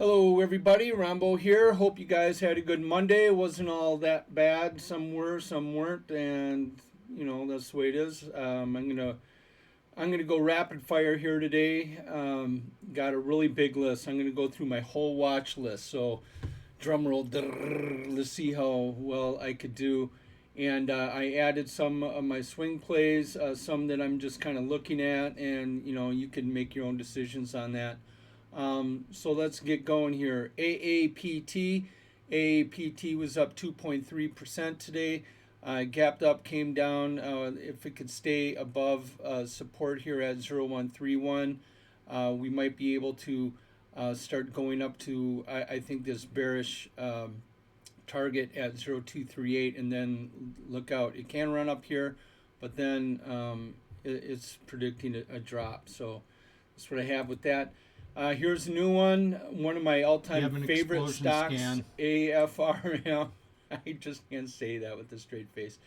Hello, everybody. Rambo here. Hope you guys had a good Monday. It wasn't all that bad. Some were, some weren't, and that's the way it is. I'm gonna go rapid fire here today. Got a really big list. I'm gonna go through my whole watch list. So drum roll. Let's see how well I could do. And I added some of my swing plays, some that I'm just kind of looking at, and you can make your own decisions on that. So let's get going here. AAPT was up 2.3% today. Gapped up, came down. If it could stay above support here at 0131, we might be able to start going up to, I think, this bearish target at 0238, and then look out. It can run up here, but then it's predicting a drop. So that's what I have with that. Here's a new one of my all-time favorite stocks, scan. AFRM. I just can't say that with a straight face.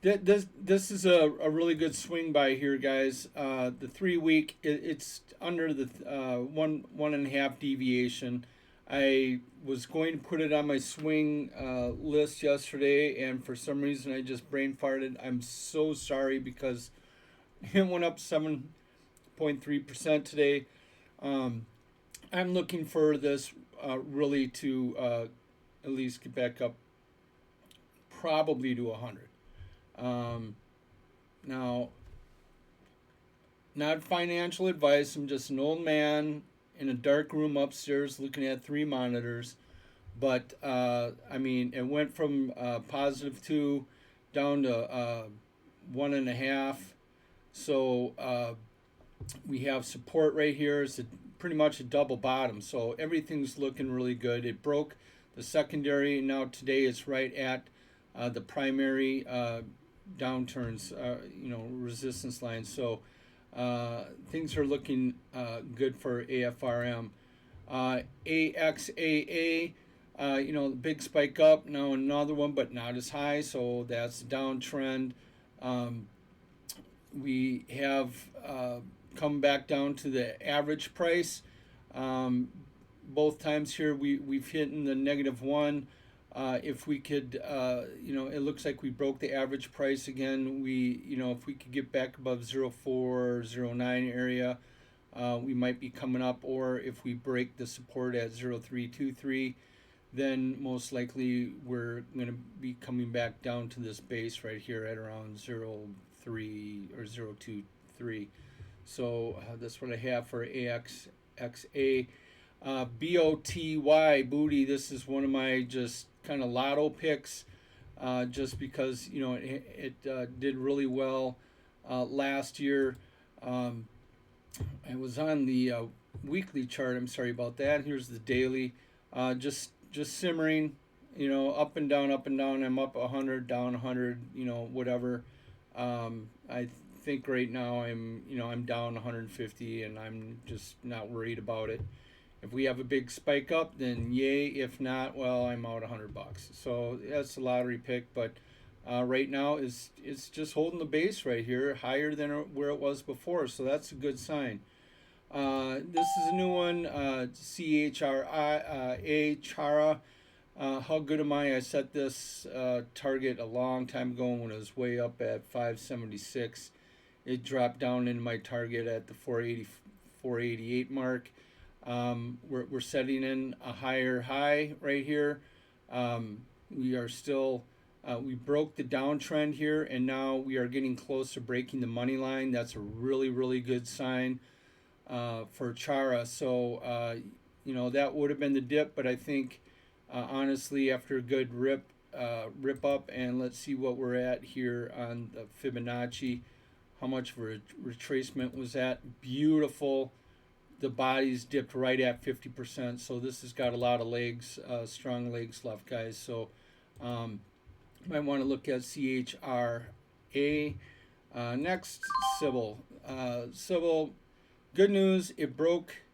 This is a really good swing by here, guys. The 3-week, it's under the 1.5 deviation. I was going to put it on my swing list yesterday, and for some reason I just brain farted. I'm so sorry because it went up 7.3% today. I'm looking for this really to at least get back up probably to 100. Now, not financial advice. I'm just an old man in a dark room upstairs looking at 3 monitors. But, it went from positive 2 down to 1.5. So we have support right here. It's pretty much a double bottom. So everything's looking really good. It broke the secondary. Now today it's right at the primary downturns, resistance lines. So things are looking good for AFRM. AXAA, the big spike up. Now another one, but not as high. So that's a downtrend. We have come back down to the average price. Both times here we've hit in the -1. If we could, it looks like we broke the average price again. If we could get back above 04, 09 area, we might be coming up. Or if we break the support at 0323, then most likely we're going to be coming back down to this base right here at around 03 or 023. So that's what I have for AXXA. BOTY, Booty, this is one of my just kind of lotto picks, just because it did really well last year. I was on the weekly chart. I'm sorry about that. Here's the daily, just simmering, up and down, up and down. I'm up 100, down 100, whatever. I think right now I'm down 150, and I'm just not worried about it. If we have a big spike up, then yay. If not, well, I'm out $100. So that's a lottery pick. But right now it's just holding the base right here, higher than where it was before. So that's a good sign. This is a new one, CHRA, Chara. How good am I? I set this target a long time ago when it was way up at 576. It dropped down into my target at the 480, 488 mark. We're setting in a higher high right here. We are still, we broke the downtrend here, and now we are getting close to breaking the money line. That's a really, really good sign for Chara. So, that would have been the dip, but I think, honestly, after a good rip up, and let's see what we're at here on the Fibonacci, how much of a retracement was that. Beautiful. The body's dipped right at 50%, so this has got a lot of legs, strong legs left, guys. So might want to look at CHRA. Next, Sybil. Sybil, good news, it broke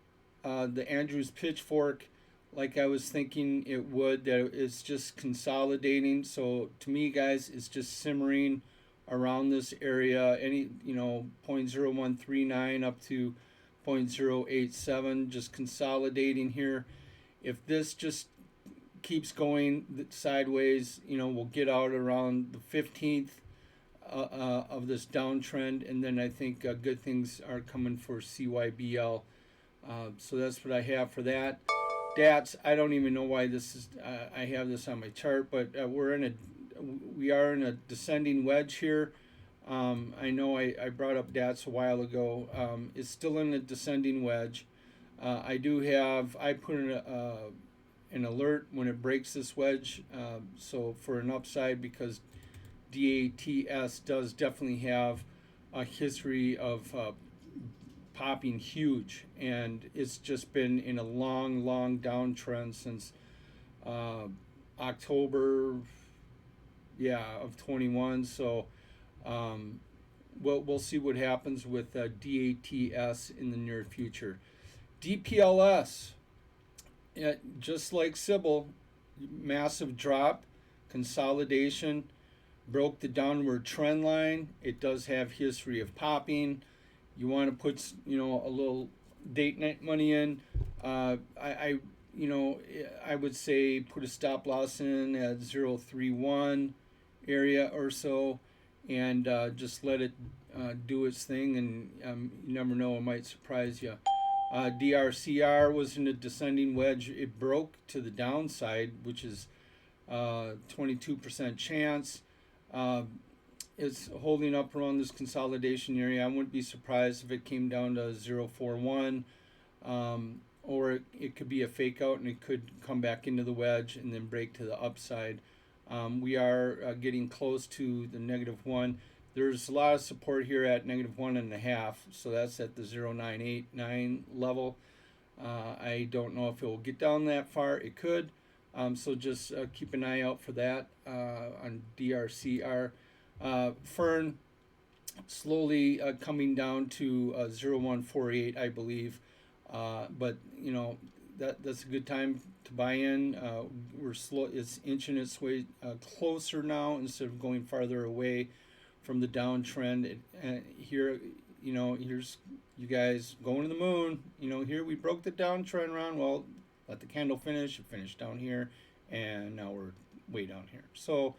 the Andrews pitchfork like I was thinking it would, that it's just consolidating. So to me, guys, it's just simmering around this area, any 0.0139 up to 0.087, just consolidating here. If this just keeps going sideways, we'll get out around the 15th of this downtrend, and then I think good things are coming for CYBL. So that's what I have for that. DATS, I don't even know why this is. I have this on my chart, but we are in a descending wedge here. I know I brought up DATS a while ago. It's still in a descending wedge. I put in an alert when it breaks this wedge, so for an upside, because DATS does definitely have a history of popping huge, and it's just been in a long downtrend since October, of 21. So we'll see what happens with DATS in the near future. DPLS, just like Sybil, massive drop, consolidation, broke the downward trend line. It does have history of popping. You want to put a little date night money in. I would say put a stop loss in at 0.31 area or so, and just let it do its thing, and you never know, it might surprise you. DRCR was in a descending wedge. It broke to the downside, which is 22% chance. It's holding up around this consolidation area. I wouldn't be surprised if it came down to 0.41, or it could be a fake out and it could come back into the wedge and then break to the upside. We are getting close to the -1. There's a lot of support here at -1.5, so that's at the 0.989 level. I don't know if it will get down that far. It could. So just keep an eye out for that on DRCR. Fern slowly coming down to 0.148, I believe. But that's a good time to buy in. We're slow. It's inching its way closer now instead of going farther away from the downtrend. Here's you guys going to the moon. Here we broke the downtrend round. Well, let the candle finish. It finished down here, and now we're way down here. So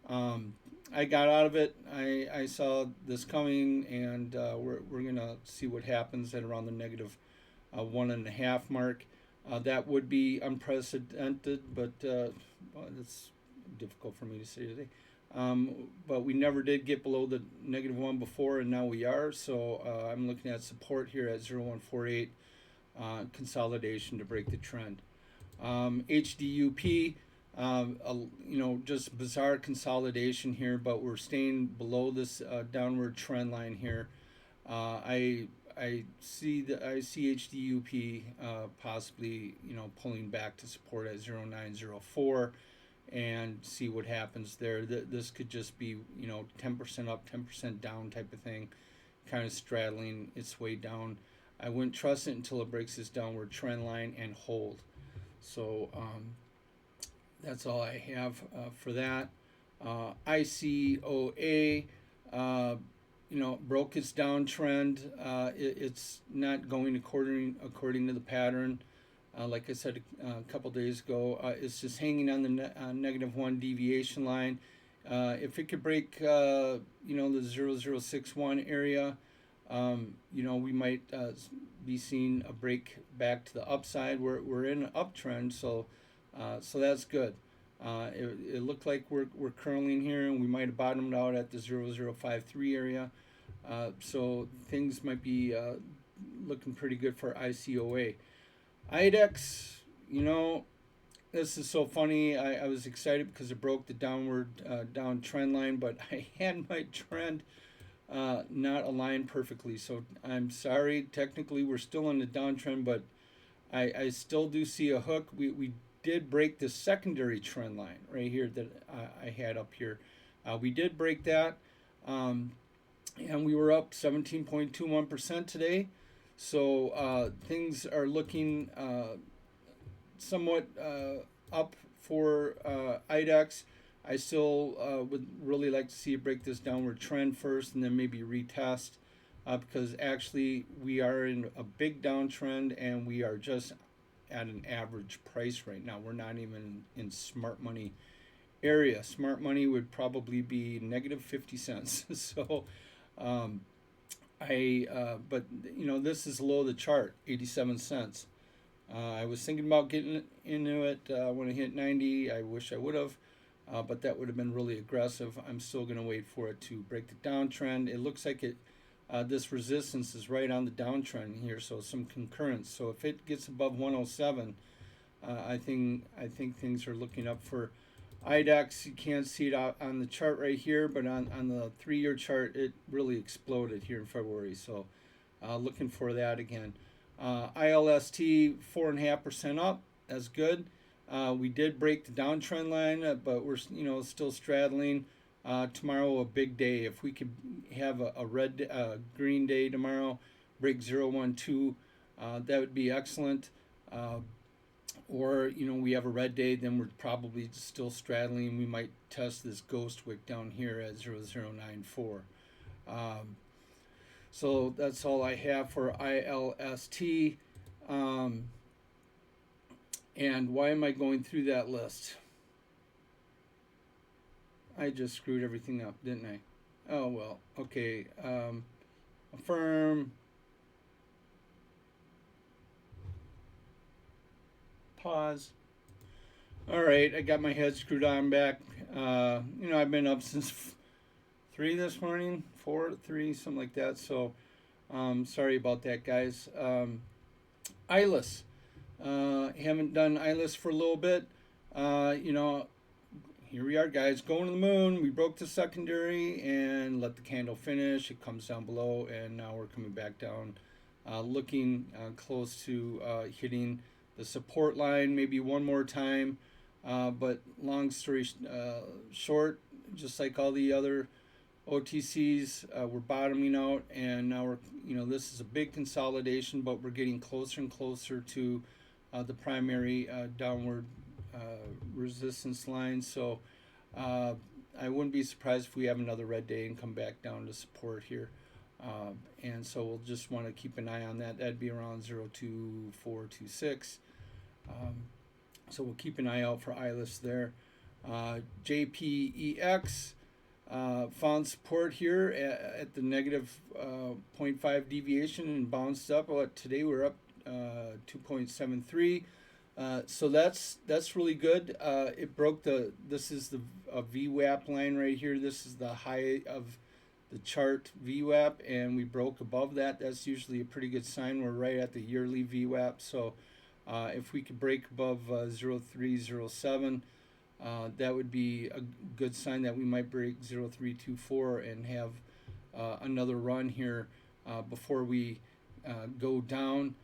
I got out of it. I saw this coming, and we're gonna see what happens at around the -1.5 mark. That would be unprecedented, but it's difficult for me to say today. But we never did get below the -1 before, and now we are. So I'm looking at support here at 0.148, consolidation to break the trend. HDUP, just bizarre consolidation here, but we're staying below this downward trend line here. I see HDUP possibly pulling back to support at 0.904, and see what happens there. This could just be 10% up, 10% down type of thing, kind of straddling its way down. I wouldn't trust it until it breaks this downward trend line and hold. So that's all I have for that. ICOA, broke its downtrend. It's not going according to the pattern. Like I said a couple days ago, it's just hanging on the -1 deviation line. If it could break, the 0.061 area, we might be seeing a break back to the upside. We're in an uptrend, so that's good. It looked like we're curling here, and we might have bottomed out at the 0.053 area. So things might be looking pretty good for ICOA. IDEX, this is so funny. I was excited because it broke the down trend line, but I had my trend not aligned perfectly. So I'm sorry. Technically, we're still in the downtrend, but I still do see a hook. We did break the secondary trend line right here that I had up here. We did break that, and we were up 17.21% today. So things are looking somewhat up for IDEX. I still would really like to see it break this downward trend first, and then maybe retest. because actually we are in a big downtrend and we are just at an average price right now. We're not even in smart money area. Smart money would probably be negative 50 cents. So, um, but this is low of the chart, 87 cents. I was thinking about getting into it when it hit 90. I wish I would have, but that would have been really aggressive. I'm still going to wait for it to break the downtrend. It looks like it. This resistance is right on the downtrend here, so some concurrence. So if it gets above 107, I think things are looking up for IDEX. You can't see it out on the chart right here, but on the 3-year chart, it really exploded here in February. So looking for that again. ILST 4.5% up. That's good. We did break the downtrend line, but we're still straddling. Tomorrow a big day. If we could have a green day tomorrow, break 012, that would be excellent. Or we have a red day, then we're probably still straddling. We might test this ghost wick down here at 0094. So that's all I have for ILST. And why am I going through that list? I just screwed everything up, didn't I? Oh, well, okay. Affirm. Pause. All right, I got my head screwed on back. I've been up since 3 this morning, 4, 3, something like that. So, sorry about that, guys. ILIS. Haven't done ILIS for a little bit. Here we are, guys, going to the moon. We broke the secondary and let the candle finish. It comes down below, and now we're coming back down, looking close to hitting the support line maybe one more time. But long story short, just like all the other OTCs, we're bottoming out, and now this is a big consolidation, but we're getting closer and closer to the primary downward resistance line. So I wouldn't be surprised if we have another red day and come back down to support here. And so we'll just want to keep an eye on that. That'd be around 02426. So we'll keep an eye out for ILIS there. JPEX found support here at the negative 0.5 deviation and bounced up. Today we're up 2.73. So that's really good. It broke this is the VWAP line right here. This is the high of the chart VWAP, and we broke above that. That's usually a pretty good sign. We're right at the yearly VWAP. So if we could break above 0307, that would be a good sign that we might break 0324 and have another run here before we go down.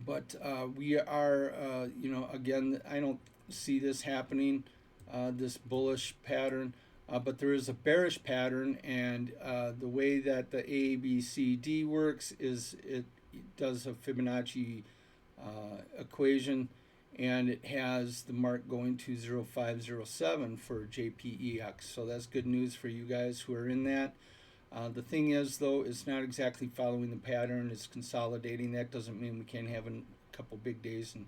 But we are, again, I don't see this happening, this bullish pattern, but there is a bearish pattern, and the way that the ABCD works is it does a Fibonacci equation, and it has the mark going to 0507 for JPEX. So that's good news for you guys who are in that. The thing is, though, it's not exactly following the pattern. It's consolidating. That doesn't mean we can't have a couple big days and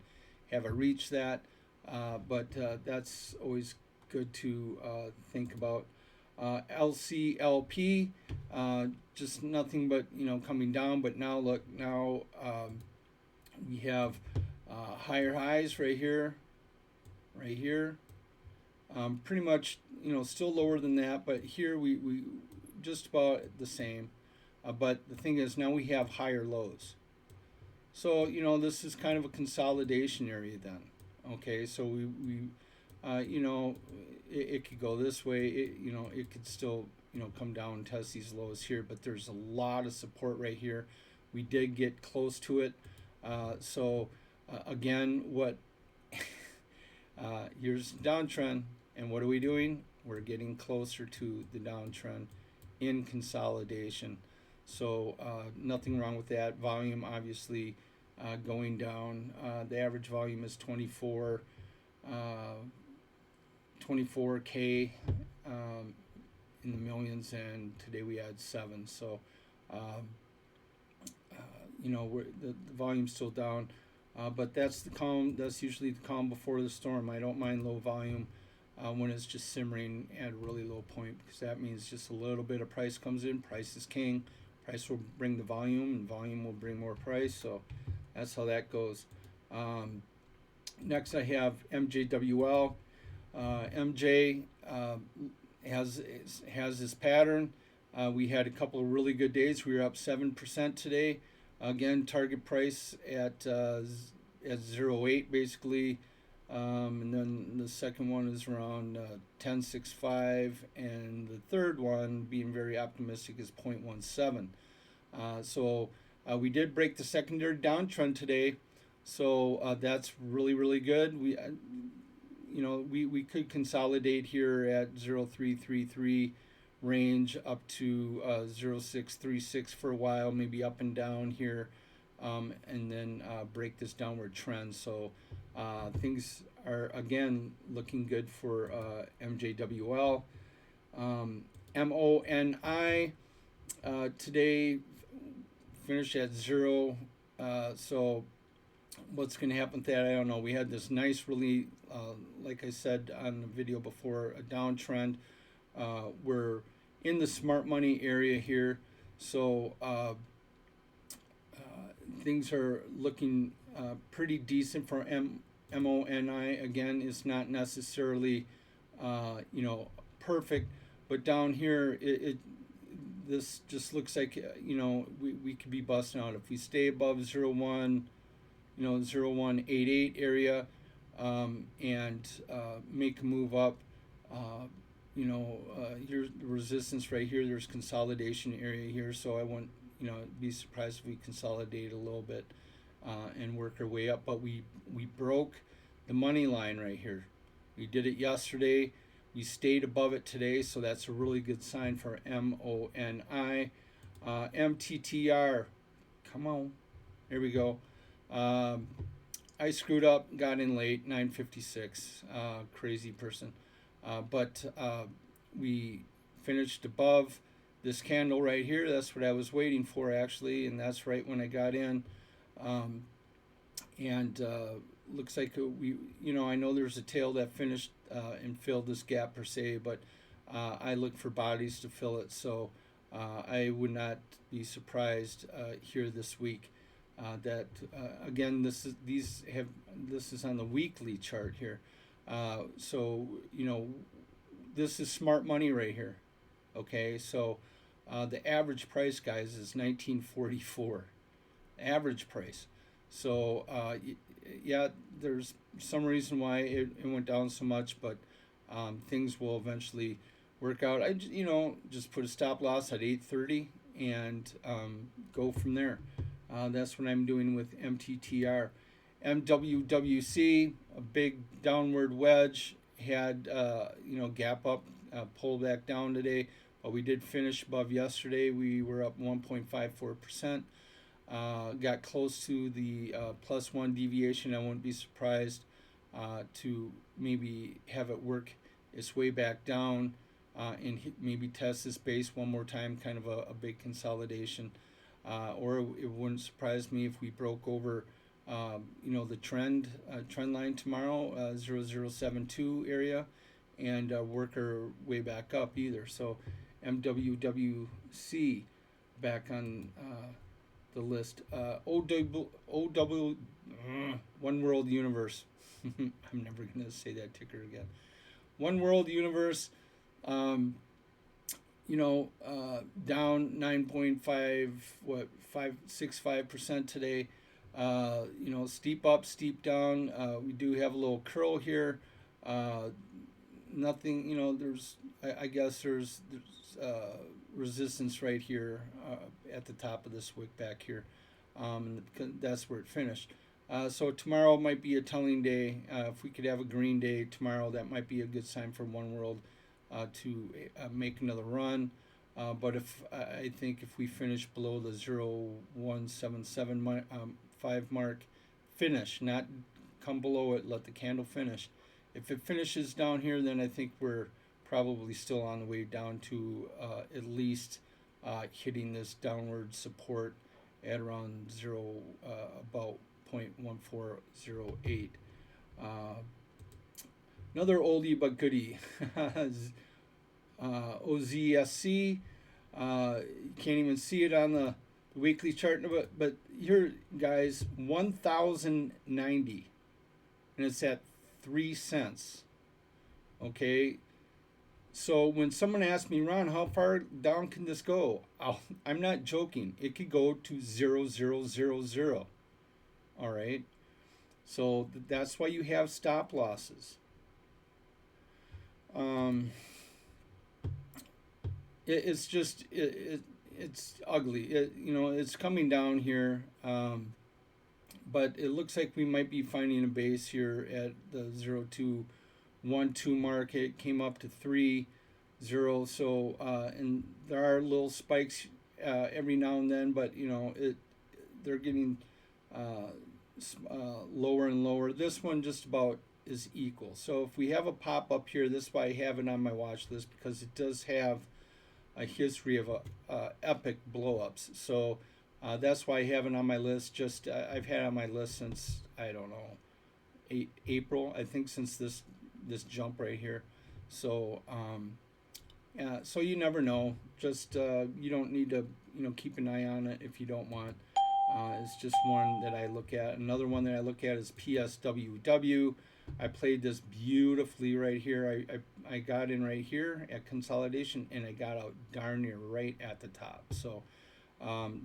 have it reach that. But that's always good to think about. LCLP, just nothing but, coming down. But now, look, we have higher highs right here. Pretty much, still lower than that. But here we just about the same, but the thing is now we have higher lows. So this is kind of a consolidation area then. Okay, so we it could go this way. It could still come down and test these lows here, but there's a lot of support right here. We did get close to it. So again, what here's downtrend, and what are we doing? We're getting closer to the downtrend in consolidation. So nothing wrong with that. Volume obviously going down. The average volume is 24K in the millions, and today we had 7. So, um, the volume's still down, but that's the calm. That's usually the calm before the storm. I don't mind low volume when it's just simmering at a really low point, because that means just a little bit of price comes in. Price is king. Price will bring the volume, and volume will bring more price. So that's how that goes. Next, I have MJWL. MJ has this pattern. We had a couple of really good days. We were up 7% today. Again, target price at 0.8 basically, and then the second one is around 10.65, and the third one, being very optimistic, is 0.17. So we did break the secondary downtrend today, so that's really good. We could consolidate here at 0.333 range up to 0.636 for a while, maybe up and down here, and then break this downward trend. So things are again looking good for MJWL. MONI today finished at 0. So what's going to happen with that, I don't know. We had this nice, really, like I said on the video before, a downtrend. We're in the smart money area here, so things are looking pretty decent for MONI. Again, it's not necessarily perfect, but down here this just looks like we could be busting out if we stay above 0.1, 0.188 area, and make a move up. Here's the resistance right here. There's consolidation area here, so I wouldn't be surprised if we consolidate a little bit and work our way up. But we broke the money line right here. We did it yesterday. We stayed above it today, so that's a really good sign for MONI. MTTR, come on, there we go. I screwed up, got in late, 9:56. Crazy person. But we finished above this candle right here. That's what I was waiting for, actually, and that's right when I got in. Looks like I know there's a tail that finished and filled this gap per se, but I look for bodies to fill it, so I would not be surprised here this week. That again, this is on the weekly chart here. So this is smart money right here. Okay, so the average price, guys, is 1944. Average price. So yeah, there's some reason why it went down so much, but things will eventually work out. I just put a stop loss at 8:30 and go from there. That's what I'm doing with MTTR. MWWC, a big downward wedge, had gap up, pull back down today, but we did finish above yesterday. We were up 1.54%. Got close to the +1 deviation. I wouldn't be surprised to maybe have it work its way back down and maybe test this base one more time, kind of a big consolidation. Or it wouldn't surprise me if we broke over the trend line tomorrow, 0072 area, and work our way back up either. So MWWC back on the list. OW One World Universe. I'm never going to say that ticker again. One World Universe, down 9.565% today. Steep up, steep down. We do have a little curl here. Nothing, I guess there's resistance right here at the top of this wick back here. That's where it finished. So tomorrow might be a telling day. If we could have a green day tomorrow, that might be a good sign for One World to make another run. But I think if we finish below the 0.1775 mark, finish, not come below it, let the candle finish. If it finishes down here, then I think we're probably still on the way down to at least hitting this downward support at around about 0.1408. Another oldie but goodie, OZSC. You can't even see it on the weekly chart, but here, guys, 1,090, and it's at 3 cents. Okay, so when someone asks me, Ron, how far down can this go? I'm not joking. It could go to 0.0000. All right, so that's why you have stop losses. It's just it's ugly. It's coming down here, but it looks like we might be finding a base here at the 0.212 mark. It came up to 3.0. So and there are little spikes every now and then, but they're getting lower and lower. This one just about is equal. So if we have a pop up here, this is why I have it on my watch list, because it does have a history of epic blowups. So that's why I have it on my list. Just I've had it on my list since, I don't know, April, I think, since this jump right here. So so you never know. Just you don't need to keep an eye on it if you don't want. It's just one that I look at. Another one that I look at is PSWW. I played this beautifully right here. I got in right here at consolidation, and I got out darn near right at the top. So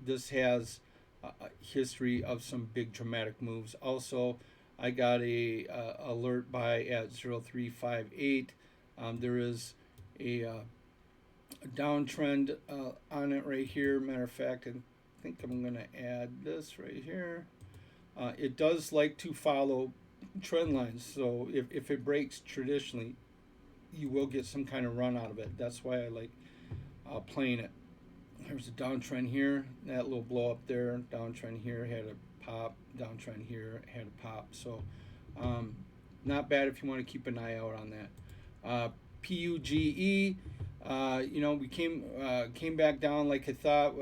this has a history of some big dramatic moves. Also, I got a alert buy at 0.358. There is a downtrend on it right here. Matter of fact, I think I'm going to add this right here. It does like to follow trend lines, so if it breaks traditionally, you will get some kind of run out of it. That's why I like playing it. There's a downtrend here, that little blow up there. Downtrend here, had a pop. Downtrend here, had a pop. So not bad if you want to keep an eye out on that. PUGE, we came back down like I thought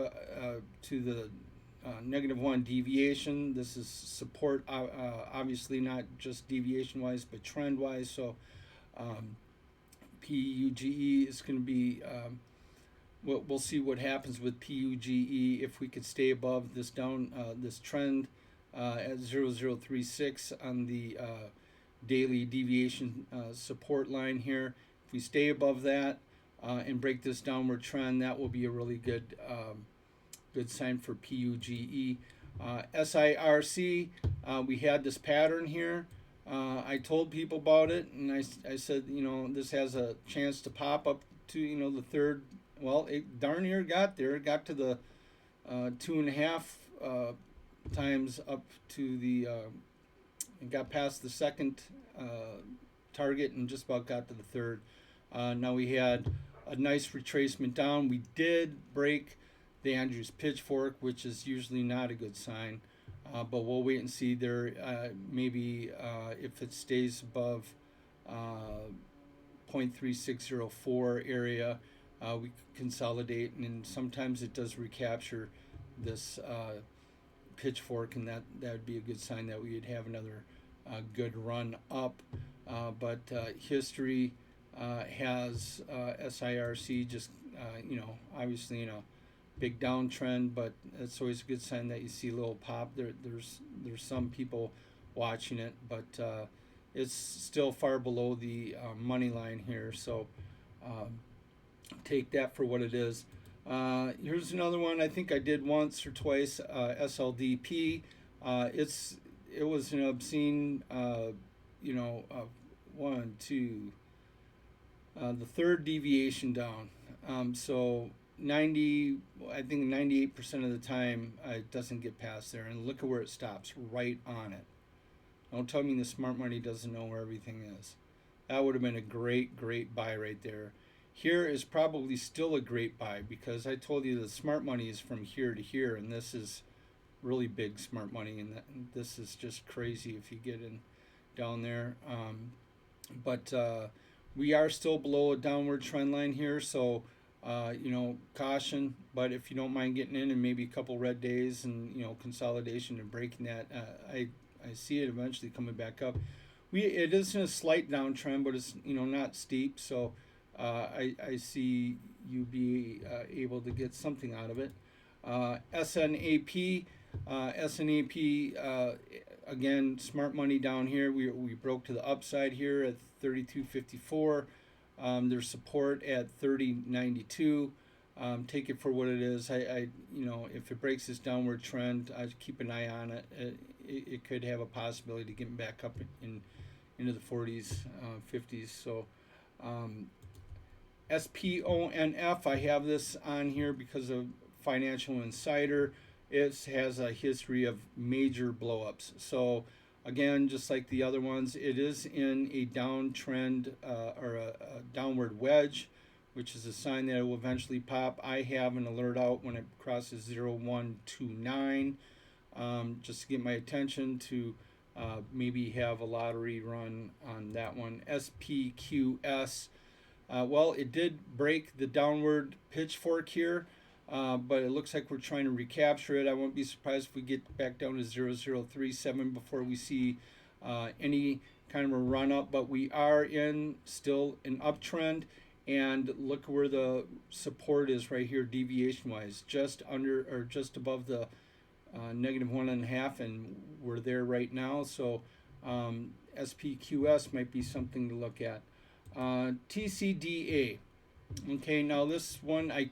to the -1 deviation. This is support, obviously not just deviation wise, but trend wise. So PUGE is going to be, we'll see what happens with PUGE if we could stay above this this trend at 0.036 on the daily deviation support line here. If we stay above that and break this downward trend, that will be a really good sign for PUGE. SIRC, we had this pattern here. I told people about it, and I said, this has a chance to pop up to, the third. Well, it darn near got there. It got to the 2.5 times up to the, it got past the second target and just about got to the third. Now we had a nice retracement down. We did break the Andrews pitchfork, which is usually not a good sign, but we'll wait and see there. Maybe if it stays above 0.3604 area, we consolidate, and sometimes it does recapture this pitchfork, and that would be a good sign that we would have another good run up. But history has SIRC just obviously big downtrend, but it's always a good sign that you see a little pop. There's some people watching it, but it's still far below the money line here. So take that for what it is. Here's another one I think I did once or twice. SLDP. It was an obscene. One, two. The third deviation down. So 98% of the time it doesn't get past there, and look at where it stops, right on it. Don't tell me the smart money doesn't know where everything is. That would have been a great buy right there. Here is probably still a great buy, because I told you the smart money is from here to here, and this is really big smart money, and this is just crazy if you get in down there. But We are still below a downward trend line here, so caution. But if you don't mind getting in and maybe a couple red days and consolidation and breaking that, I see it eventually coming back up. It is in a slight downtrend, but it's not steep. So I see you be able to get something out of it. SNAP, again, smart money down here. We broke to the upside here at 32.54. There's support at 30.92. Take it for what it is. If it breaks this downward trend, I keep an eye on it. It could have a possibility of getting back up into the 40s, 50s. So SPONF, I have this on here because of Financial Insider. It has a history of major blowups. So again, just like the other ones, it is in a downtrend or a downward wedge, which is a sign that it will eventually pop. I have an alert out when it crosses 0129, just to get my attention to maybe have a lottery run on that one. SPQS, well, it did break the downward pitchfork here. But it looks like we're trying to recapture it. I won't be surprised if we get back down to 0037 before we see any kind of a run up. But we are in still an uptrend, and look where the support is right here, deviation wise, just under or just above the -1.5, and we're there right now. So SPQS might be something to look at. TCDA. Okay, now this one I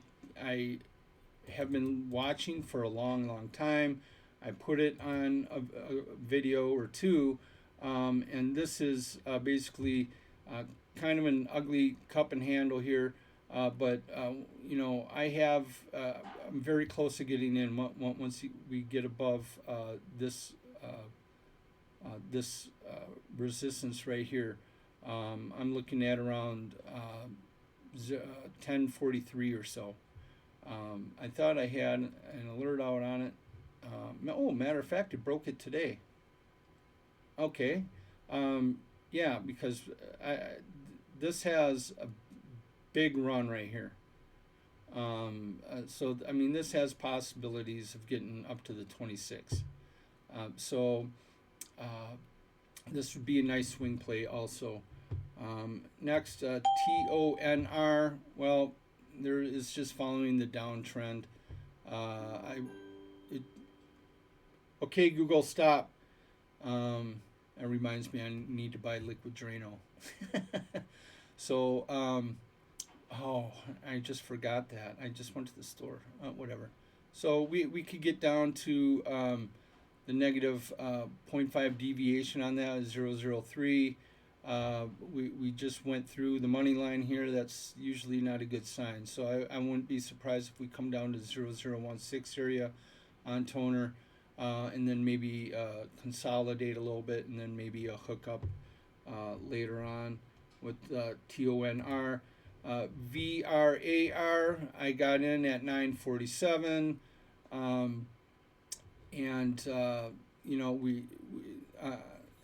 have been watching for a long time. I put it on a video or two, and this is basically kind of an ugly cup and handle here, but I have I'm very close to getting in once we get above this resistance right here. I'm looking at around 1043 or so. I thought I had an alert out on it. Matter of fact, it broke it today. Okay. Yeah, because this has a big run right here. So, I mean, this has possibilities of getting up to the 26. This would be a nice swing play also. Next, TONR. Well, there is just following the downtrend. Okay, Google, stop. That reminds me, I need to buy liquid Drano. So, I just forgot that. I just went to the store. Whatever. So we could get down to the negative 0.5 deviation on that is 0.003. We just went through the money line here. That's usually not a good sign. So I wouldn't be surprised if we come down to 0.016 area on toner, and then maybe consolidate a little bit, and then maybe a hookup later on with TONR. VRAR, I got in at 947,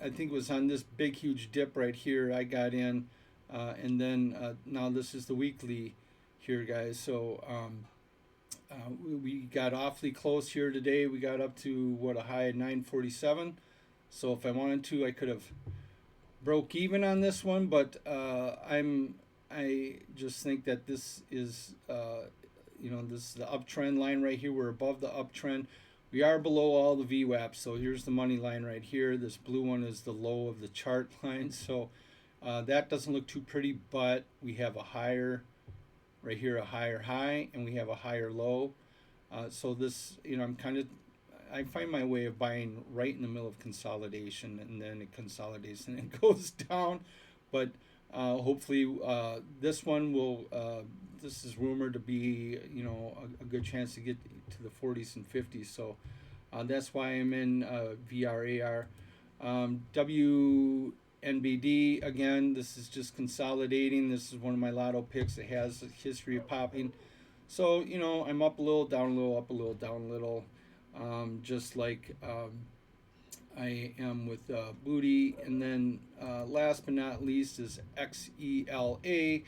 I think it was on this big huge dip right here I got in, and then now this is the weekly here, guys. So we got awfully close here today. We got up to a high of 947. So if I wanted to, I could have broke even on this one, but I just think that this is this is the uptrend line right here. We're above the uptrend. We are below all the VWAPs, so here's the money line right here. This blue one is the low of the chart line, so that doesn't look too pretty, but we have a higher, right here, a higher high, and we have a higher low. So this, I find my way of buying right in the middle of consolidation, and then it consolidates and it goes down. But hopefully this one will, this is rumored to be, a good chance to get to the 40s and 50s. So that's why I'm in VRAR. WNBD, again, this is just consolidating. This is one of my lotto picks. It has a history of popping. So, I'm up a little, down a little, up a little, down a little. Just like I am with Booty, and then last but not least is XELA.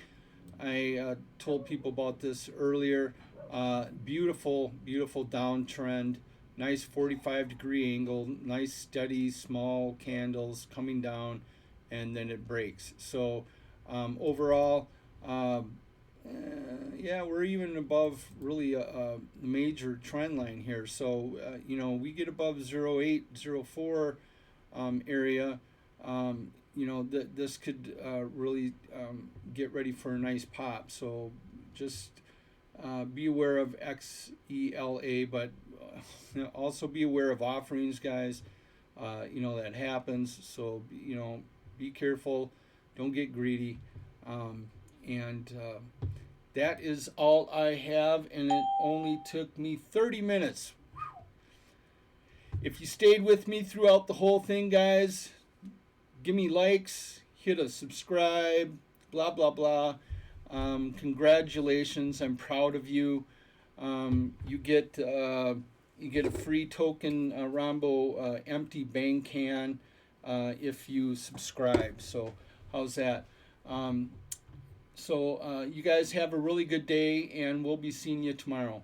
I told people about this earlier. Beautiful, beautiful downtrend. Nice 45-degree angle. Nice steady small candles coming down, and then it breaks. So overall, yeah, we're even above really a major trend line here. So we get above 08, 04 area. This could really get ready for a nice pop. So just be aware of XELA, but also be aware of offerings, guys. That happens. So be careful. Don't get greedy. And that is all I have, and it only took me 30 minutes. If you stayed with me throughout the whole thing, guys, give me likes, hit a subscribe, blah, blah, blah. Congratulations, I'm proud of you. You get a free token Rambo empty bang can if you subscribe. So how's that? So you guys have a really good day, and we'll be seeing you tomorrow.